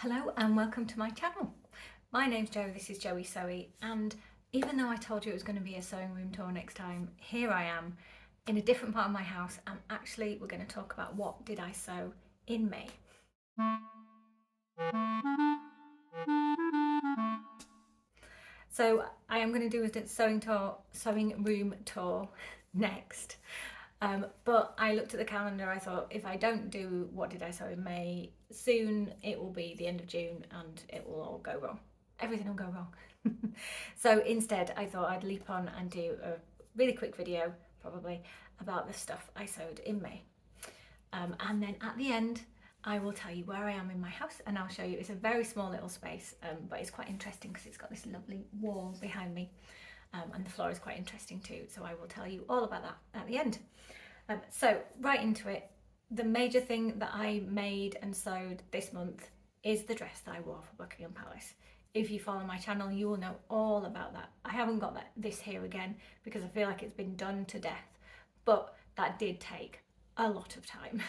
Hello and welcome to my channel. My name's Jo, this is Joey Sewy, and even though I told you it was going to be a sewing room tour next time, here I am in a different part of my house, and actually we're going to talk about what did I sew in May. So I am going to do a sewing room tour next. But I looked at the calendar, I thought if I don't do what did I sew in May, soon it will be the end of June and it will all go wrong. Everything will go wrong. So instead I thought I'd leap on and do a really quick video, probably, about the stuff I sewed in May. And then at the end I will tell you where I am in my house and I'll show you. It's a very small little space, but it's quite interesting because it's got this lovely wall behind me. And the floor is quite interesting too, so I will tell you all about that at the end. So right into it, the major thing that I made and sewed this month is the dress that I wore for Buckingham Palace. If you follow my channel, you will know all about that. I haven't got this here again because I feel like it's been done to death, but that did take a lot of time.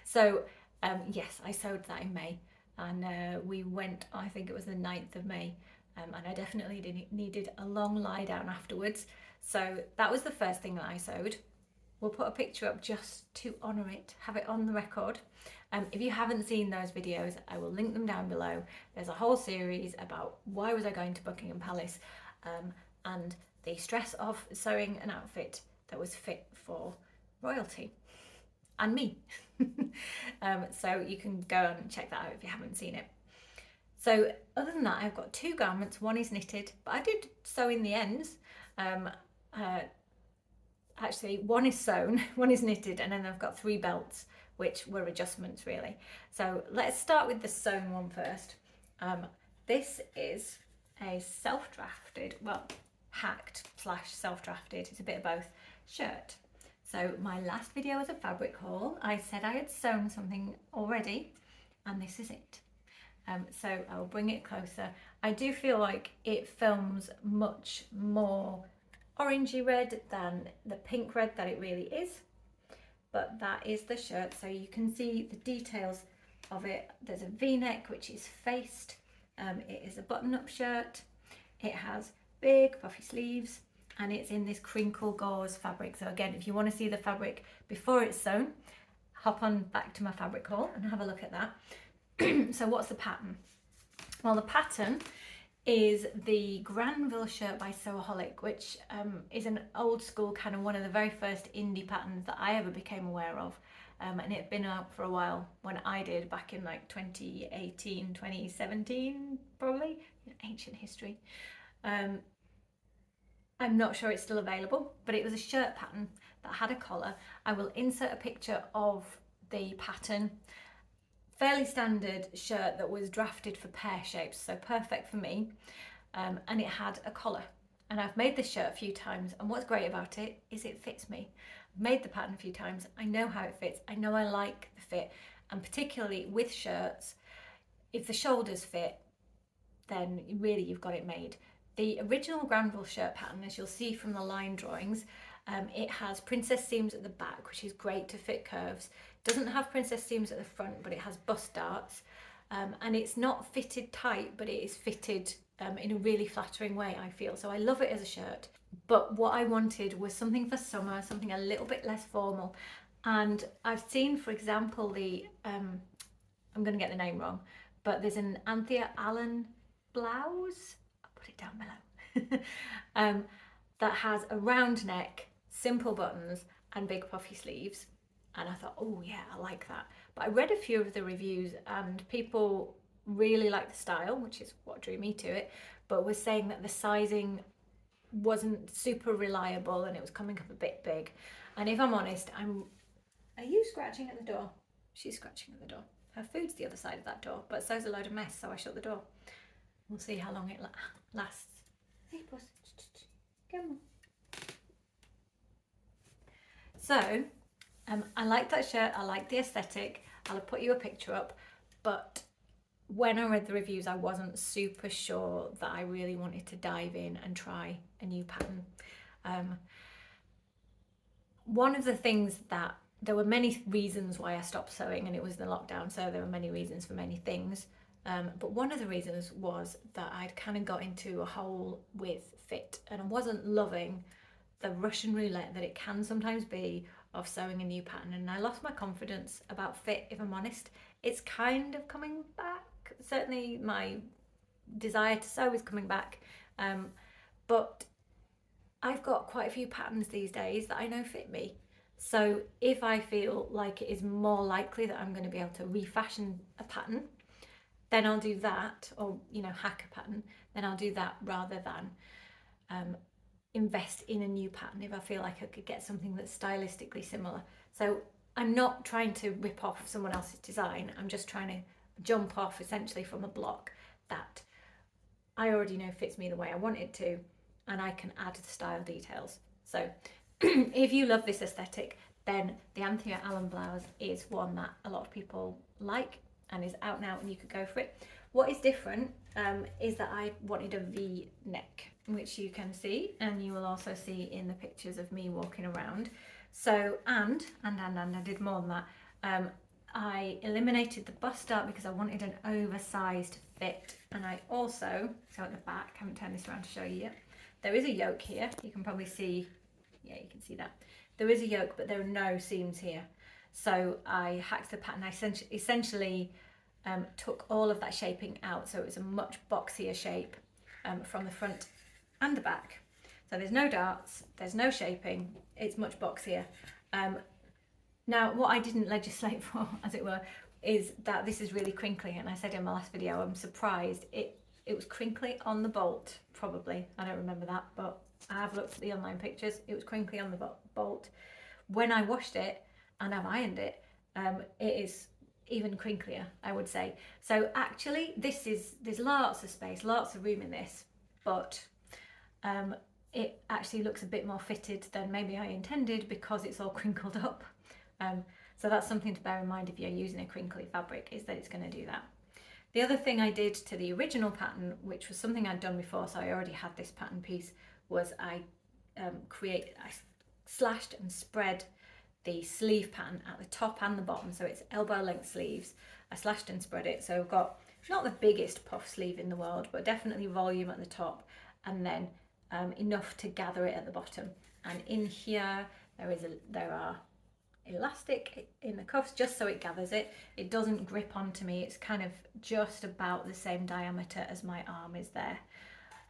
So yes, I sewed that in May, and we went, I think it was the 9th of May, and I definitely needed a long lie down afterwards. So that was the first thing that I sewed. We'll put a picture up just to honour it, have it on the record. If you haven't seen those videos, I will link them down below. There's a whole series about why was I going to Buckingham Palace, and the stress of sewing an outfit that was fit for royalty and me. So you can go and check that out if you haven't seen it. So other than that, I've got two garments. One is knitted, but I did sew in the ends. Actually, one is sewn, one is knitted, and then I've got 3 belts, which were adjustments really. So let's start with the sewn one first. This is a self-drafted, well, hacked / self-drafted, it's a bit of both, shirt. So my last video was a fabric haul. I said I had sewn something already, and this is it. So I'll bring it closer. I do feel like it films much more orangey red than the pink red that it really is, but that is the shirt. So you can see the details of it. There's a v-neck which is faced. It is a button-up shirt. It has big puffy sleeves and it's in this crinkle gauze fabric. So again, if you want to see the fabric before it's sewn, hop on back to my fabric haul and have a look at that. So what's the pattern? Well, the pattern is the Granville shirt by Sewaholic, which is an old school kind of one of the very first indie patterns that I ever became aware of. And it had been out for a while when I did, back in like 2018, 2017, probably, ancient history. I'm not sure it's still available, but it was a shirt pattern that had a collar. I will insert a picture of the pattern. Fairly standard shirt that was drafted for pear shapes, so perfect for me, and it had a collar. And I've made this shirt a few times, and what's great about it is it fits me. I've made the pattern a few times, I know how it fits, I know I like the fit, and particularly with shirts, if the shoulders fit, then really you've got it made. The original Granville shirt pattern, as you'll see from the line drawings, it has princess seams at the back, which is great to fit curves. Doesn't have princess seams at the front, but it has bust darts, and it's not fitted tight, but it is fitted in a really flattering way, I feel. So I love it as a shirt, but what I wanted was something for summer, something a little bit less formal. And I've seen, for example, the I'm going to get the name wrong, but there's an Anthea blouse, I'll put it down below, that has a round neck, simple buttons and big puffy sleeves. And I thought, oh yeah, I like that. But I read a few of the reviews and people really liked the style, which is what drew me to it, but was saying that the sizing wasn't super reliable and it was coming up a bit big. And if I'm honest, are you scratching at the door? She's scratching at the door. Her food's the other side of that door, but so's a load of mess, so I shut the door. We'll see how long it lasts. Hey, puss. Come on. So, I like that shirt, I like the aesthetic, I'll put you a picture up, but when I read the reviews I wasn't super sure that I really wanted to dive in and try a new pattern. One of the things that, there were many reasons why I stopped sewing, and it was the lockdown, so there were many reasons for many things. But one of the reasons was that I'd kind of got into a hole with fit, and I wasn't loving the Russian roulette that it can sometimes be of sewing a new pattern, and I lost my confidence about fit, if I'm honest. It's kind of coming back. Certainly my desire to sew is coming back, but I've got quite a few patterns these days that I know fit me. So if I feel like it is more likely that I'm going to be able to refashion a pattern, then I'll do that, or hack a pattern, then I'll do that rather than invest in a new pattern if I feel like I could get something that's stylistically similar. So I'm not trying to rip off someone else's design, I'm just trying to jump off essentially from a block that I already know fits me the way I want it to, and I can add the style details. So if you love this aesthetic, then the Anthea Allen blouse is one that a lot of people like and is out now, and you could go for it. What is different is that I wanted a V neck, which you can see, and you will also see in the pictures of me walking around. So and I did more than that. I eliminated the bust dart because I wanted an oversized fit, and I also, so at the back, I haven't turned this around to show you yet, there is a yoke here. You can probably see, yeah, you can see that. There is a yoke, but there are no seams here. So I hacked the pattern. I essentially took all of that shaping out, so it was a much boxier shape from the front and the back. So there's no darts, there's no shaping, it's much boxier. Now, what I didn't legislate for, as it were, is that this is really crinkly, and I said in my last video, I'm surprised it was crinkly on the bolt, probably. I don't remember that, but I have looked at the online pictures. It was crinkly on the bolt. When I washed it and I've ironed it, it is even crinklier, I would say. So actually, there's lots of space, lots of room in this, but it actually looks a bit more fitted than maybe I intended because it's all crinkled up. So that's something to bear in mind if you're using a crinkly fabric, is that it's going to do that. The other thing I did to the original pattern, which was something I'd done before, so I already had this pattern piece, was I slashed and spread the sleeve pattern at the top and the bottom, so it's elbow length sleeves. I slashed and spread it, so I've got not the biggest puff sleeve in the world, but definitely volume at the top, and then enough to gather it at the bottom. And in here there are elastic in the cuffs just so it gathers it. It doesn't grip onto me. It's kind of just about the same diameter as my arm is there,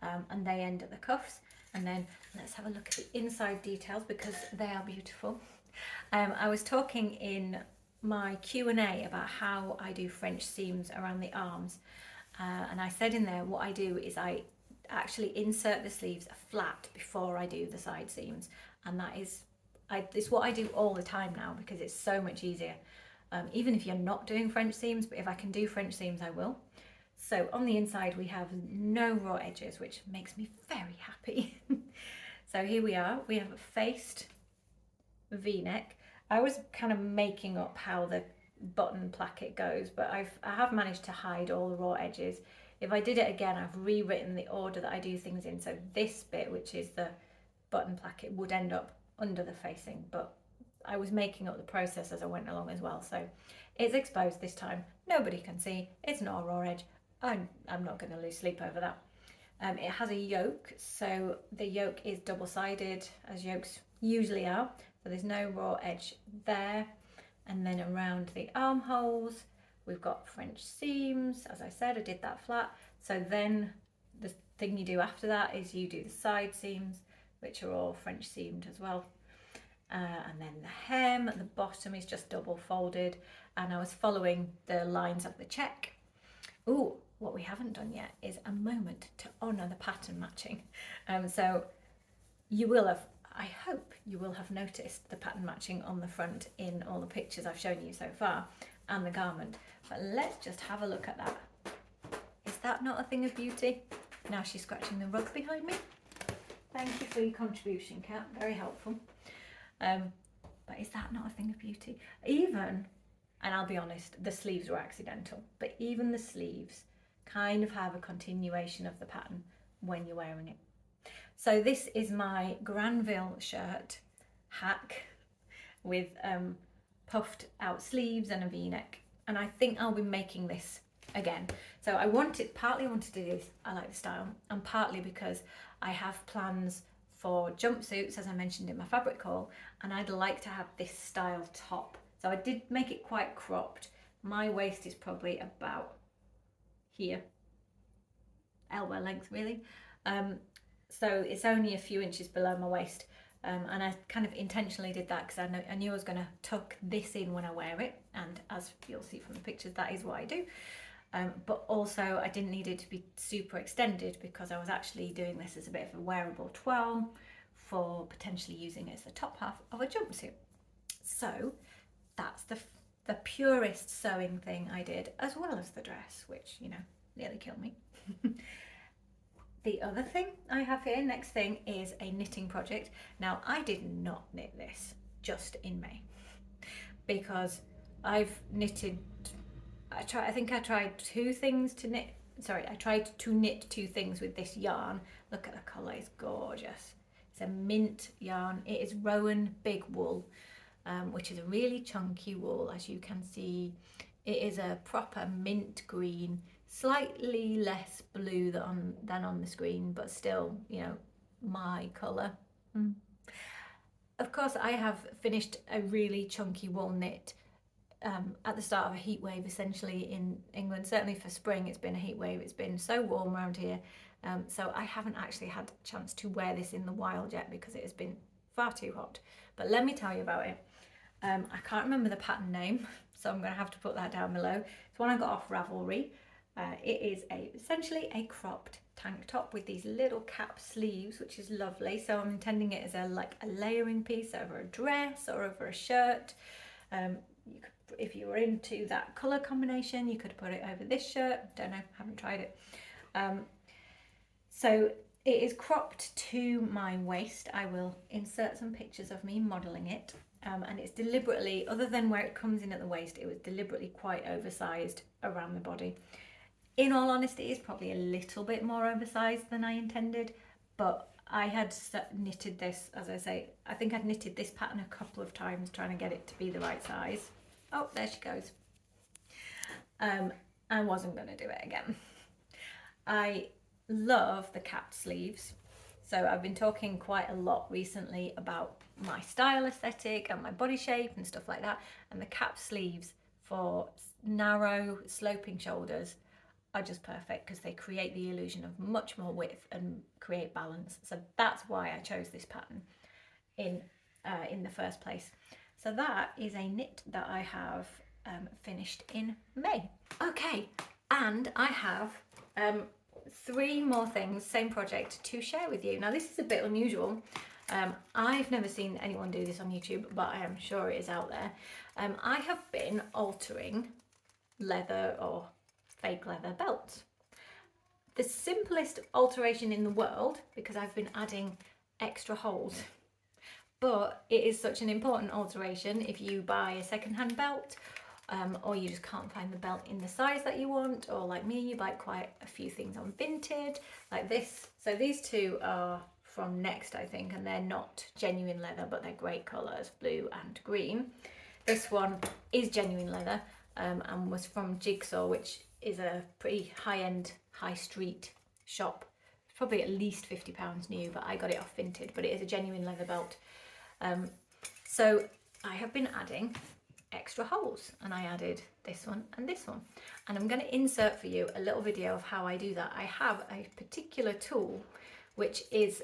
and they end at the cuffs. And then let's have a look at the inside details because they are beautiful. I was talking in my Q&A about how I do French seams around the arms, and I said in there what I do is I actually insert the sleeves flat before I do the side seams, and that is it's what I do all the time now because it's so much easier, even if you're not doing French seams, but if I can do French seams I will. So on the inside we have no raw edges, which makes me very happy. So here we are, we have a faced V-neck. I was kind of making up how the button placket goes, but I have managed to hide all the raw edges. If I did it again, I've rewritten the order that I do things in, so this bit, which is the button placket, would end up under the facing, but I was making up the process as I went along as well. So it's exposed this time, nobody can see, it's not a raw edge. I'm not going to lose sleep over that. It has a yoke, so the yoke is double-sided, as yokes usually are, so there's no raw edge there. And then around the armholes we've got French seams. As I said, I did that flat. So then the thing you do after that is you do the side seams, which are all French seamed as well. And then the hem at the bottom is just double folded, and I was following the lines of the check. Ooh, what we haven't done yet is a moment to honour the pattern matching. So you will have, I hope you will have noticed the pattern matching on the front in all the pictures I've shown you so far, and the garment. But let's just have a look at that. Is that not a thing of beauty? Now she's scratching the rug behind me. Thank you for your contribution, Kat, very helpful. But is that not a thing of beauty? Even, and I'll be honest, the sleeves were accidental, but even the sleeves kind of have a continuation of the pattern when you're wearing it. So this is my Granville shirt hack with puffed out sleeves and a V-neck, and I think I'll be making this again. So partly wanted to do this, I like the style, and partly because I have plans for jumpsuits, as I mentioned in my fabric haul, and I'd like to have this style top. So I did make it quite cropped. My waist is probably about here, elbow length really. So it's only a few inches below my waist. And I kind of intentionally did that because I knew I was going to tuck this in when I wear it, and as you'll see from the pictures, that is what I do. But also I didn't need it to be super extended because I was actually doing this as a bit of a wearable twirl for potentially using it as the top half of a jumpsuit. So that's the purest sewing thing I did, as well as the dress, which, you know, nearly killed me. The other thing I have here, next thing, is a knitting project. Now, I did not knit this just in May because I've knitted, I think I tried two things to knit. Sorry, I tried to knit two things with this yarn. Look at the colour, it's gorgeous. It's a mint yarn. It is Rowan Big Wool, which is a really chunky wool, as you can see. It is a proper mint green, slightly less blue than on the screen, but still, you know, my colour. Of course, I have finished a really chunky wool knit at the start of a heat wave, essentially, in England. Certainly for spring, it's been a heat wave. It's been so warm around here. So I haven't actually had a chance to wear this in the wild yet because it has been far too hot. But let me tell you about it. I can't remember the pattern name, so I'm going to have to put that down below. It's one I got off Ravelry. It is essentially a cropped tank top with these little cap sleeves, which is lovely. So I'm intending it as a layering piece over a dress or over a shirt. You could, if you were into that colour combination, you could put it over this shirt. Don't know, haven't tried it. So it is cropped to my waist. I will insert some pictures of me modelling it. And it's deliberately, other than where it comes in at the waist, it was deliberately quite oversized around the body. In all honesty, it's probably a little bit more oversized than I intended, but I had knitted this, as I say, I think I'd knitted this pattern a couple of times trying to get it to be the right size. Oh, there she goes. I wasn't going to do it again. I love the capped sleeves. So I've been talking quite a lot recently about my style aesthetic and my body shape and stuff like that. And the cap sleeves for narrow sloping shoulders are just perfect because they create the illusion of much more width and create balance. So that's why I chose this pattern in the first place. So that is a knit that I have finished in May. Okay, and I have 3 more things, same project, to share with you. Now this is a bit unusual. I've never seen anyone do this on YouTube, but I am sure it is out there. I have been altering leather or fake leather belts. The simplest alteration in the world, because I've been adding extra holes. But it is such an important alteration if you buy a second-hand belt, or you just can't find the belt in the size that you want, or like me, you buy quite a few things on Vinted, like this. So these two are from Next, I think, and they're not genuine leather, but they're great colours, blue and green. This one is genuine leather and was from Jigsaw, which is a pretty high-end, high street shop. It's probably at least £50 new, but I got it off Vinted, but it is a genuine leather belt. So I have been adding extra holes, and I added this one and this one, and I'm going to insert for you a little video of how I do that. I have a particular tool which is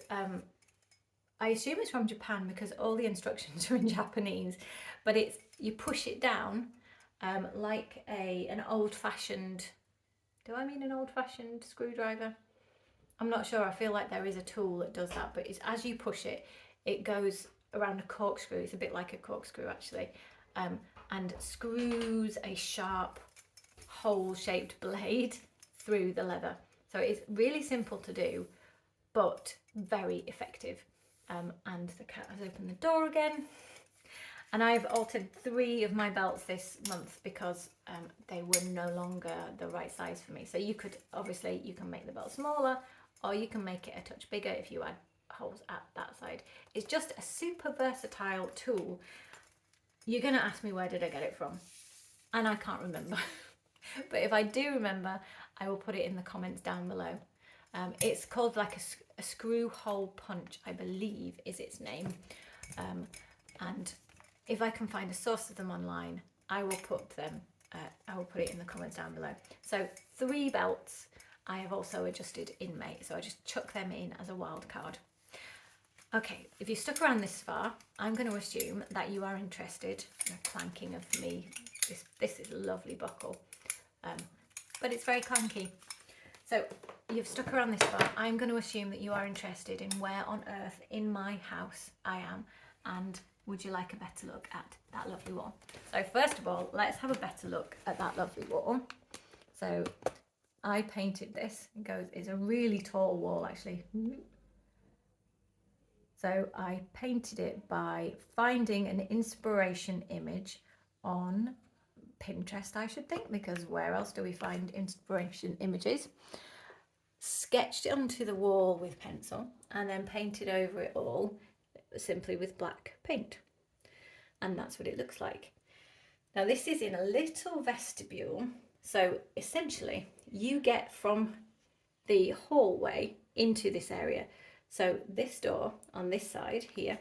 I assume it's from Japan because all the instructions are in Japanese, but it's, you push it down like an old-fashioned, do I mean an old-fashioned screwdriver? I'm not sure. I feel like there is a tool that does that, but it's as you push it, it goes around a corkscrew. It's a bit like a corkscrew actually, and screws a sharp hole-shaped blade through the leather. So it's really simple to do, but very effective. And the cat has opened the door again. And I've altered 3 of my belts this month because they were no longer the right size for me. So you could, obviously, you can make the belt smaller, or you can make it a touch bigger if you add holes at that side. It's just a super versatile tool. You're going to ask me, where did I get it from? And I can't remember. But if I do remember, I will put it in the comments down below. It's called like a screw hole punch, I believe is its name. And if I can find a source of them online, I will put them. I will put it in the comments down below. So 3 belts I have also adjusted in May, so I just chuck them in as a wild card. Okay, if you stuck around this far, I'm going to assume that you are interested in the clanking of me. This is a lovely buckle, but it's very clanky. So you've stuck around this far, I'm going to assume that you are interested in where on earth in my house I am, and would you like a better look at that lovely wall? So first of all, let's have a better look at that lovely wall. So I painted this. It's a really tall wall actually. So I painted it by finding an inspiration image on Pinterest, I should think, because where else do we find inspiration images? Sketched it onto the wall with pencil and then painted over it all simply with black paint. And that's what it looks like. Now this is in a little vestibule. So essentially you get from the hallway into this area. So this door on this side here,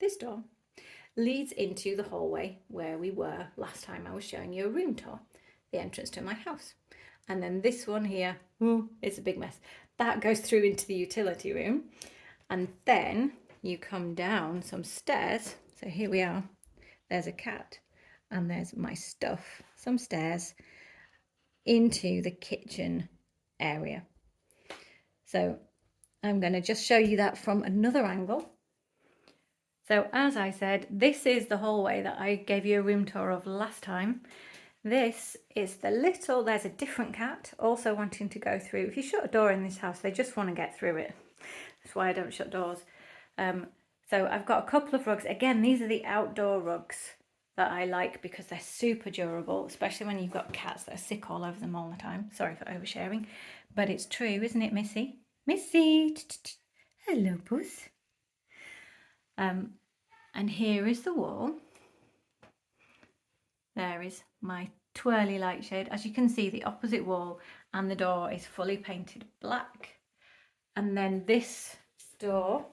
this door leads into the hallway where we were last time I was showing you a room tour, the entrance to my house. And then this one here, it's a big mess. That goes through into the utility room. And then you come down some stairs. So here we are. There's a cat and there's my stuff, some stairs into the kitchen area. So I'm going to just show you that from another angle. So as I said, this is the hallway that I gave you a room tour of last time. This is there's a different cat also wanting to go through. If you shut a door in this house, they just want to get through it. That's why I don't shut doors. So I've got a couple of rugs. Again, these are the outdoor rugs that I like because they're super durable, especially when you've got cats that are sick all over them all the time. Sorry for oversharing, but it's true, isn't it, Missy? Missy! Hello, puss. And here is the wall. There is my twirly light shade. As you can see, the opposite wall and the door is fully painted black. And then this door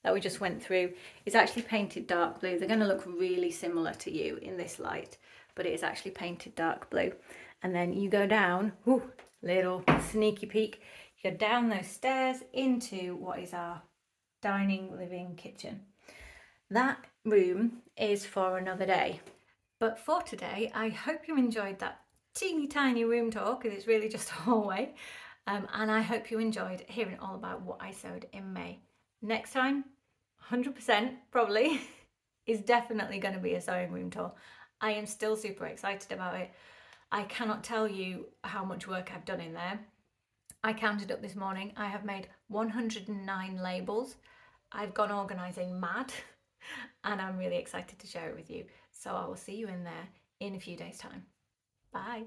that we just went through is actually painted dark blue. They're going to look really similar to you in this light, but it is actually painted dark blue. And then you go down, little sneaky peek, you go down those stairs into what is our dining, living, kitchen. That room is for another day. But for today, I hope you enjoyed that teeny tiny room tour, because it's really just a hallway. And I hope you enjoyed hearing all about what I sewed in May. Next time, 100% probably, is definitely going to be a sewing room tour. I am still super excited about it. I cannot tell you how much work I've done in there. I counted up this morning. I have made 109 labels. I've gone organising mad, and I'm really excited to share it with you. So I will see you in there in a few days' time. Bye.